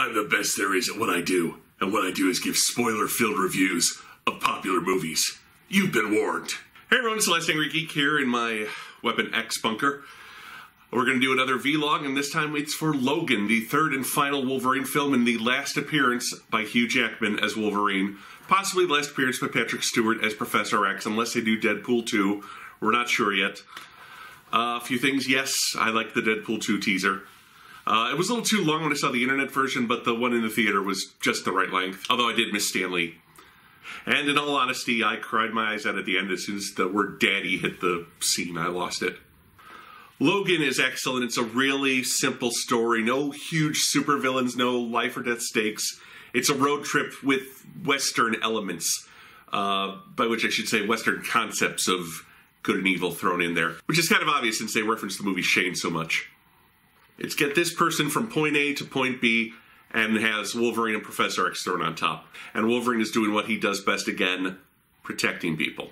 I'm the best there is at what I do, and what I do is give spoiler-filled reviews of popular movies. You've been warned. Hey everyone, it's Last Angry Geek here in my Weapon X bunker. We're going to do another vlog, and this time it's for Logan, the third and final Wolverine film and the last appearance by Hugh Jackman as Wolverine. Possibly the last appearance by Patrick Stewart as Professor X, unless they do Deadpool 2. We're not sure yet. A few things, yes, I like the Deadpool 2 teaser. It was a little too long when I saw the internet version, but the one in the theater was just the right length. Although I did miss Stan Lee. And in all honesty, I cried my eyes out at the end as soon as the word daddy hit the scene. I lost it. Logan is excellent. It's a really simple story. No huge supervillains, no life or death stakes. It's a road trip with Western elements. By which I should say Western concepts of good and evil thrown in there. Which is kind of obvious since they reference the movie Shane so much. It's get this person from point A to point B and has Wolverine and Professor X thrown on top. And Wolverine is doing what he does best again, protecting people.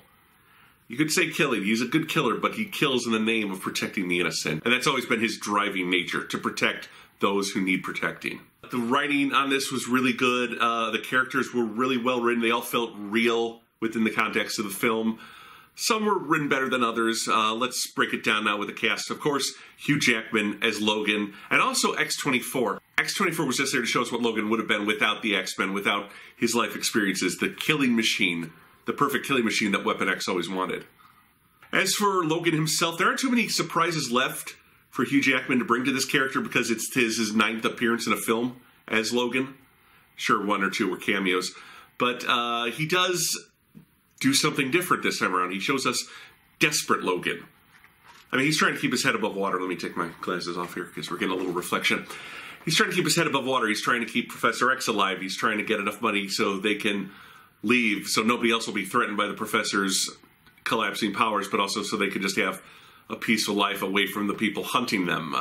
You could say killing. He's a good killer, but he kills in the name of protecting the innocent. And that's always been his driving nature, to protect those who need protecting. The writing on this was really good. The characters were really well written. They all felt real within the context of the film. Some were written better than others. Let's break it down now with the cast. Of course, Hugh Jackman as Logan, and also X-24. X-24 was just there to show us what Logan would have been without the X-Men, without his life experiences. The killing machine. The perfect killing machine that Weapon X always wanted. As for Logan himself, there aren't too many surprises left for Hugh Jackman to bring to this character because it's his ninth appearance in a film as Logan. Sure, one or two were cameos. But he does do something different this time around. He shows us desperate Logan. I mean, he's trying to keep his head above water. Let me take my glasses off here because we're getting a little reflection. He's trying to keep his head above water. He's trying to keep Professor X alive. He's trying to get enough money so they can leave, so nobody else will be threatened by the Professor's collapsing powers, but also so they can just have a peaceful life away from the people hunting them.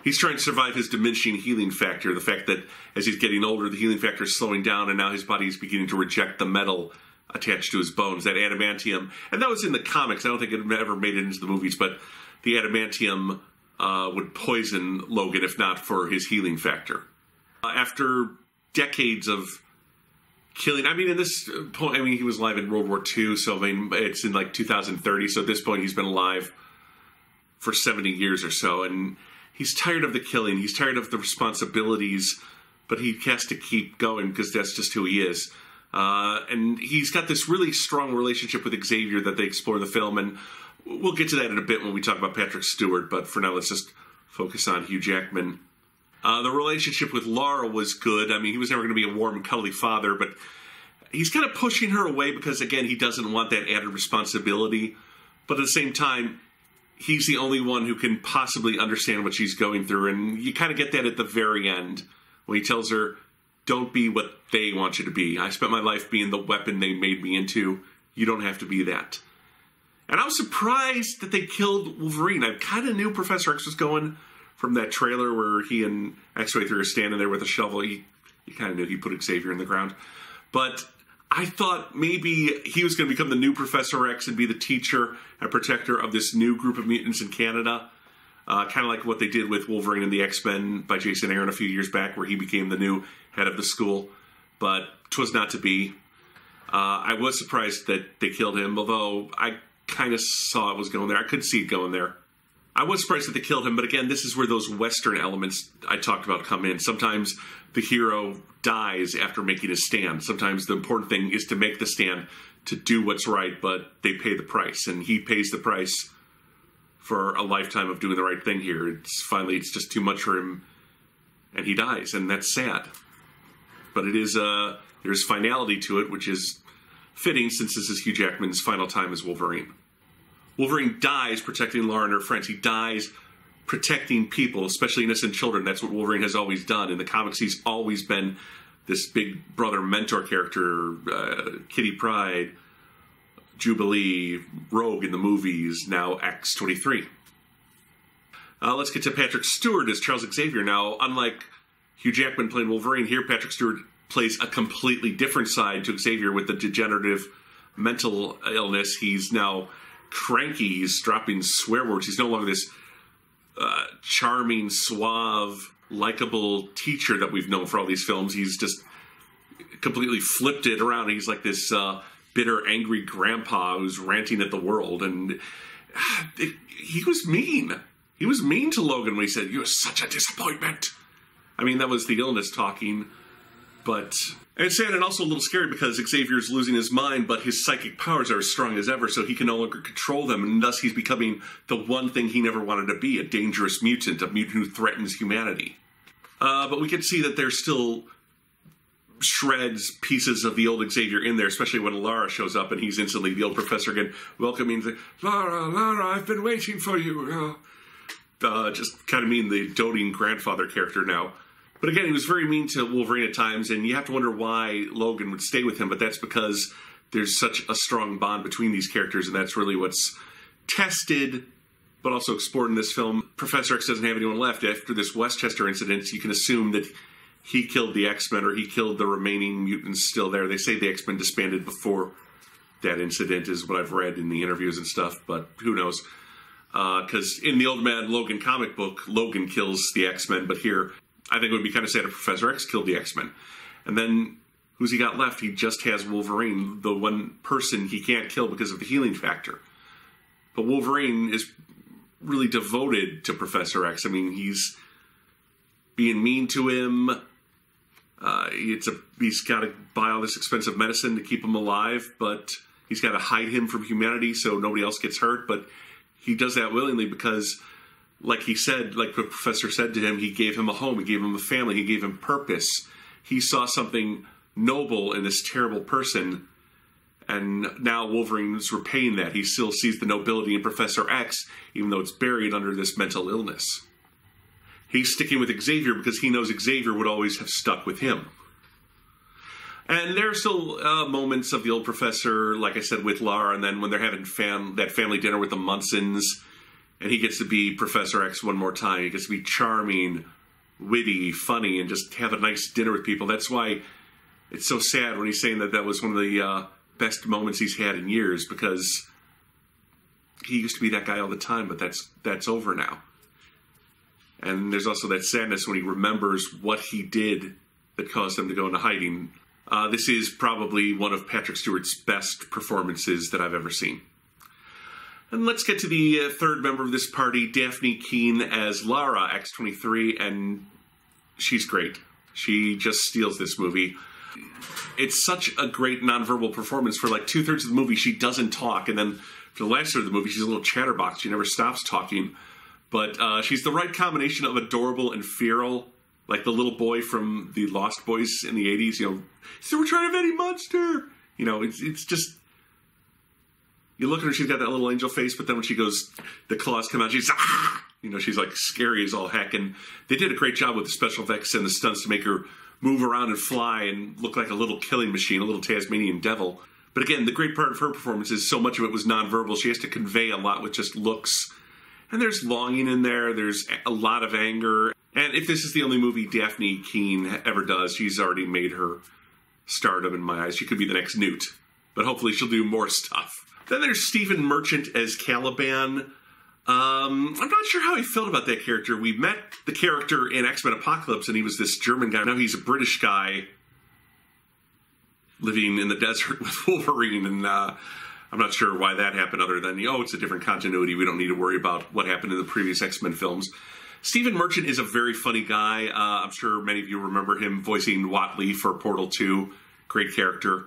He's trying to survive his diminishing healing factor, the fact that as he's getting older, the healing factor is slowing down, and now his body is beginning to reject the metal attached to his bones, that adamantium. And that was in the comics. I don't think it ever made it into the movies, but the adamantium would poison Logan if not for his healing factor. After decades of killing, I mean, in this point, I mean, he was alive in World War II, so I mean, it's in like 2030, so at this point he's been alive for 70 years or so, and he's tired of the killing, he's tired of the responsibilities, but he has to keep going because that's just who he is. And he's got this really strong relationship with Xavier that they explore in the film, and we'll get to that in a bit when we talk about Patrick Stewart, but for now let's just focus on Hugh Jackman. The relationship with Laura was good. I mean, he was never going to be a warm, cuddly father, but he's kind of pushing her away because, again, he doesn't want that added responsibility. But at the same time, he's the only one who can possibly understand what she's going through, and you kind of get that at the very end when he tells her, don't be what they want you to be. I spent my life being the weapon they made me into. You don't have to be that. And I was surprised that they killed Wolverine. I kind of knew Professor X was going from that trailer where he and X-23 are standing there with a shovel. You kind of knew he put Xavier in the ground. But I thought maybe he was going to become the new Professor X and be the teacher and protector of this new group of mutants in Canada. Kind of like what they did with Wolverine and the X-Men by Jason Aaron a few years back, where he became the new head of the school. But 'twas not to be. I was surprised that they killed him, although I kind of saw it was going there. I could see it going there. I was surprised that they killed him, but again, this is where those Western elements I talked about come in. Sometimes the hero dies after making a stand. Sometimes the important thing is to make the stand, to do what's right, but they pay the price, and he pays the price for a lifetime of doing the right thing here. It's just too much for him, and he dies, and that's sad. But it is, there's finality to it, which is fitting since this is Hugh Jackman's final time as Wolverine. Wolverine dies protecting Laura and her friends. He dies protecting people, especially innocent children. That's what Wolverine has always done. In the comics, he's always been this big brother mentor character. Kitty Pryde, Jubilee, Rogue in the movies, now X-23. Let's get to Patrick Stewart as Charles Xavier. Now, unlike Hugh Jackman playing Wolverine, here Patrick Stewart plays a completely different side to Xavier with the degenerative mental illness. He's now cranky. He's dropping swear words. He's no longer this charming, suave, likable teacher that we've known for all these films. He's just completely flipped it around. He's like this bitter, angry grandpa who's ranting at the world. And he was mean. He was mean to Logan when he said, "You're such a disappointment." I mean, that was the illness talking. But and it's sad and also a little scary because Xavier's losing his mind, but his psychic powers are as strong as ever, so he can no longer control them, and thus he's becoming the one thing he never wanted to be, a dangerous mutant, a mutant who threatens humanity. But we can see that there's still shreds, pieces of the old Xavier in there, especially when Lara shows up and he's instantly the old professor again, welcoming Lara, I've been waiting for you. Just kind of mean the doting grandfather character now. But again, he was very mean to Wolverine at times, and you have to wonder why Logan would stay with him, but that's because there's such a strong bond between these characters, and that's really what's tested, but also explored in this film. Professor X doesn't have anyone left. After this Westchester incident, you can assume that he killed the X-Men, or he killed the remaining mutants still there. They say the X-Men disbanded before that incident, is what I've read in the interviews and stuff, but who knows? Because in the Old Man Logan comic book, Logan kills the X-Men, but here, I think it would be kind of sad if Professor X killed the X-Men. And then, who's he got left? He just has Wolverine, the one person he can't kill because of the healing factor. But Wolverine is really devoted to Professor X. I mean, he's being mean to him. He's got to buy all this expensive medicine to keep him alive, but he's got to hide him from humanity so nobody else gets hurt. But he does that willingly because, like he said, like the professor said to him, he gave him a home, he gave him a family, he gave him purpose. He saw something noble in this terrible person, and now Wolverine's repaying that. He still sees the nobility in Professor X, even though it's buried under this mental illness. He's sticking with Xavier because he knows Xavier would always have stuck with him. And there are still moments of the old professor, like I said, with Lara, and then when they're having that family dinner with the Munsons, and he gets to be Professor X one more time. He gets to be charming, witty, funny, and just have a nice dinner with people. That's why it's so sad when he's saying that that was one of the best moments he's had in years, because he used to be that guy all the time, but that's over now. And there's also that sadness when he remembers what he did that caused him to go into hiding. This is probably one of Patrick Stewart's best performances that I've ever seen. And let's get to the third member of this party, Daphne Keane as Lara, X-23, and she's great. She just steals this movie. It's such a great nonverbal performance. For like 2/3 of the movie, she doesn't talk, and then for the last third of the movie, she's a little chatterbox. She never stops talking. But she's the right combination of adorable and feral, like the little boy from the Lost Boys in the 80s, you know, so we're trying to invent a monster. You know, it's just, you look at her, she's got that little angel face, but then when she goes, the claws come out, she's, ah! You know, she's like scary as all heck. And they did a great job with the special effects and the stunts to make her move around and fly and look like a little killing machine, a little Tasmanian devil. But again, the great part of her performance is so much of it was nonverbal. She has to convey a lot with just looks. And there's longing in there. There's a lot of anger. And if this is the only movie Daphne Keane ever does, she's already made her stardom in my eyes. She could be the next Newt. But hopefully she'll do more stuff. Then there's Stephen Merchant as Caliban. I'm not sure how I felt about that character. We met the character in X-Men Apocalypse, and he was this German guy. Now he's a British guy living in the desert with Wolverine, and I'm not sure why that happened other than, oh, it's a different continuity. We don't need to worry about what happened in the previous X-Men films. Stephen Merchant is a very funny guy. I'm sure many of you remember him voicing Watley for Portal 2. Great character.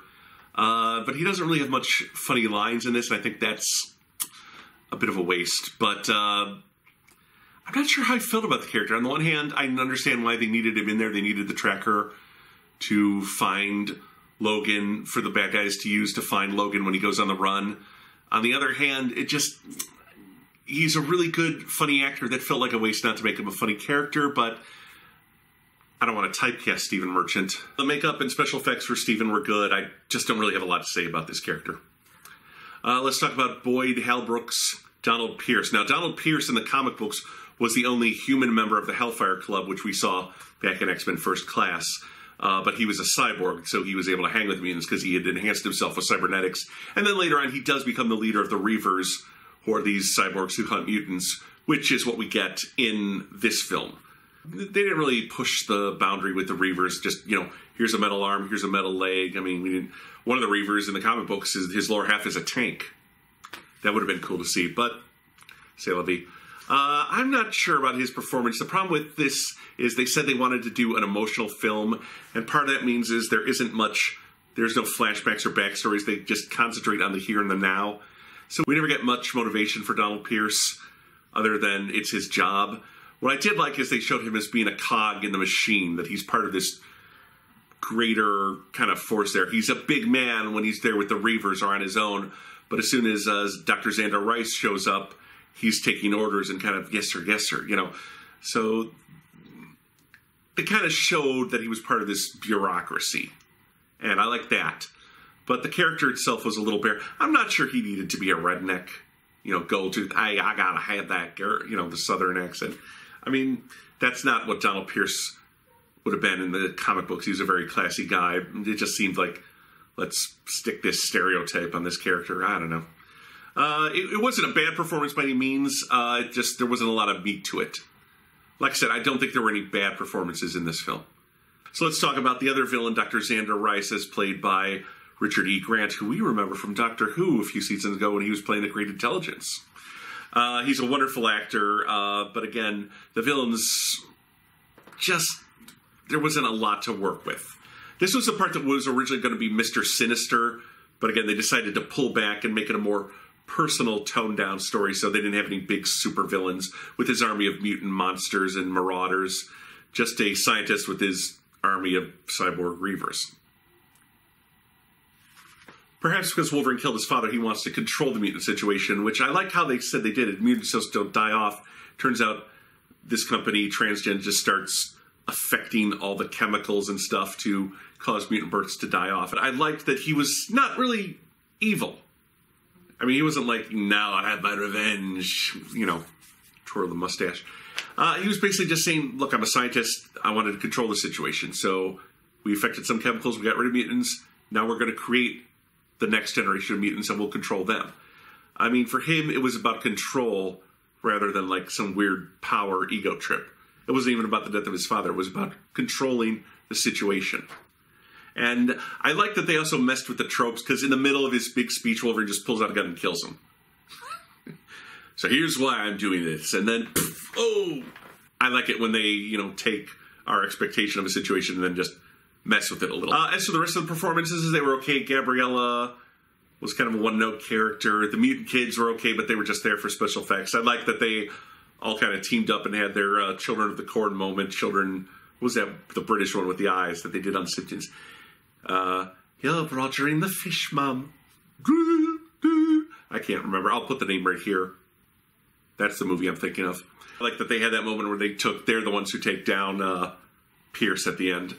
But he doesn't really have much funny lines in this, and I think that's a bit of a waste. But I'm not sure how I felt about the character. On the one hand, I understand why they needed him in there. They needed the tracker to find Logan, for the bad guys to use to find Logan when he goes on the run. On the other hand, he's a really good, funny actor. That felt like a waste not to make him a funny character, but I don't want to typecast Stephen Merchant. The makeup and special effects for Stephen were good. I just don't really have a lot to say about this character. Let's talk about Boyd Halbrook's Donald Pierce. Now, Donald Pierce in the comic books was the only human member of the Hellfire Club, which we saw back in X-Men First Class. But he was a cyborg, so he was able to hang with mutants because he had enhanced himself with cybernetics. And then later on, he does become the leader of the Reavers, who are these cyborgs who hunt mutants, which is what we get in this film. They didn't really push the boundary with the Reavers, just, here's a metal arm, here's a metal leg. I mean, we didn't. One of the Reavers in the comic books, his lower half is a tank. That would have been cool to see, but c'est la vie. I'm not sure about his performance. The problem with this is they said they wanted to do an emotional film, and part of that means is there's no flashbacks or backstories. They just concentrate on the here and the now. So we never get much motivation for Donald Pierce other than it's his job. What I did like is they showed him as being a cog in the machine, that he's part of this greater kind of force there. He's a big man when he's there with the Reavers or on his own, but as soon as Dr. Xander Rice shows up, he's taking orders and kind of, yes, sir, So they kind of showed that he was part of this bureaucracy, and I like that. But the character itself was a little bare. I'm not sure he needed to be a redneck, go to, I gotta have that, the Southern accent. I mean, that's not what Donald Pierce would have been in the comic books. He was a very classy guy. It just seemed like, let's stick this stereotype on this character. I don't know. It wasn't a bad performance by any means. There wasn't a lot of meat to it. Like I said, I don't think there were any bad performances in this film. So let's talk about the other villain, Dr. Xander Rice, as played by Richard E. Grant, who we remember from Doctor Who a few seasons ago when he was playing the Great Intelligence. He's a wonderful actor, but again, the villains there wasn't a lot to work with. This was the part that was originally going to be Mr. Sinister, but again, they decided to pull back and make it a more personal, toned-down story, so they didn't have any big supervillains with his army of mutant monsters and marauders, just a scientist with his army of cyborg Reavers. Perhaps because Wolverine killed his father, he wants to control the mutant situation, which I like how they said they did it. Mutants just don't die off. Turns out this company, Transgen, just starts affecting all the chemicals and stuff to cause mutant births to die off. And I liked that he was not really evil. I mean, he wasn't like, now I have my revenge, twirl the mustache. He was basically just saying, look, I'm a scientist. I wanted to control the situation. So we affected some chemicals. We got rid of mutants. Now we're going to create the next generation of mutants and we'll control them. I mean, for him, it was about control rather than like some weird power ego trip. It wasn't even about the death of his father. It was about controlling the situation. And I like that they also messed with the tropes, because in the middle of his big speech, Wolverine just pulls out a gun and kills him. So here's why I'm doing this. And then, I like it when they, take our expectation of a situation and then just mess with it a little. As for the rest of the performances, they were okay. Gabriella was kind of a one-note character. The mutant kids were okay, but they were just there for special effects. I like that they all kind of teamed up and had their Children of the Corn moment. What was that, the British one with the eyes that they did on Simpsons? You're Roger in the Fish, Mum. I can't remember. I'll put the name right here. That's the movie I'm thinking of. I like that they had that moment where they're the ones who take down Pierce at the end.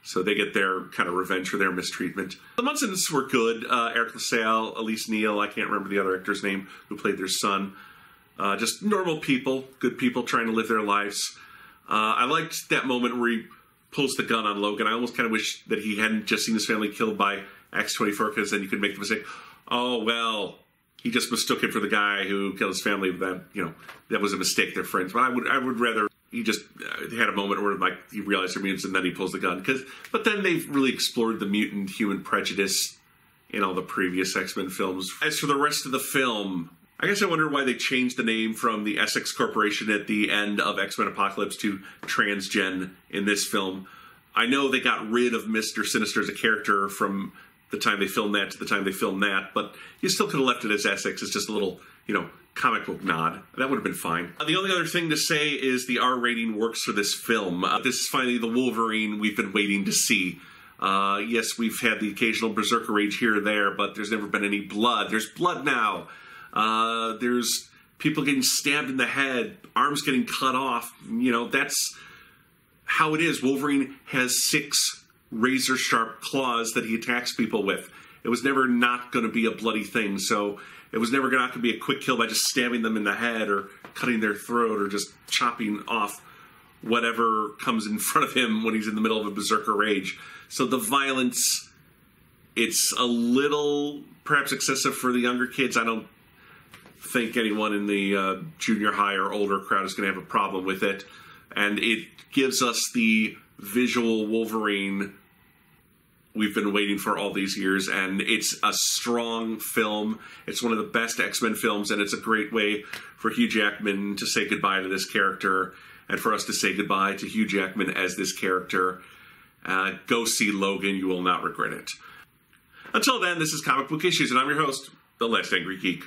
So they get their kind of revenge for their mistreatment. The Munsons were good. Eric LaSalle, Elise Neal, I can't remember the other actor's name, who played their son. Just normal people, good people trying to live their lives. I liked that moment where he pulls the gun on Logan. I almost kind of wish that he hadn't just seen his family killed by X-24, because then you could make the mistake, oh, well, he just mistook him for the guy who killed his family. That was a mistake, they're friends. But I would rather he just had a moment where he realized they're mutants and then he pulls the gun. But then they've really explored the mutant human prejudice in all the previous X-Men films. As for the rest of the film, I guess I wonder why they changed the name from the Essex Corporation at the end of X-Men Apocalypse to Transgen in this film. I know they got rid of Mr. Sinister as a character from the time they filmed that to the time they filmed that, but you still could have left it as Essex. It's just a little, comic book nod. That would have been fine. The only other thing to say is the R rating works for this film. This is finally the Wolverine we've been waiting to see. Yes, we've had the occasional berserker rage here or there, but there's never been any blood. There's blood now. There's people getting stabbed in the head, arms getting cut off. That's how it is. Wolverine has 6 razor-sharp claws that he attacks people with. It was never not going to be a bloody thing, so it was never not going to be a quick kill by just stabbing them in the head or cutting their throat or just chopping off whatever comes in front of him when he's in the middle of a berserker rage. So the violence, it's a little perhaps excessive for the younger kids. think anyone in the junior high or older crowd is going to have a problem with it. And it gives us the visual Wolverine we've been waiting for all these years, and it's a strong film. It's one of the best X-Men films, and it's a great way for Hugh Jackman to say goodbye to this character, and for us to say goodbye to Hugh Jackman as this character. Go see Logan. You will not regret it. Until then, this is Comic Book Issues, and I'm your host, the Last Angry Geek.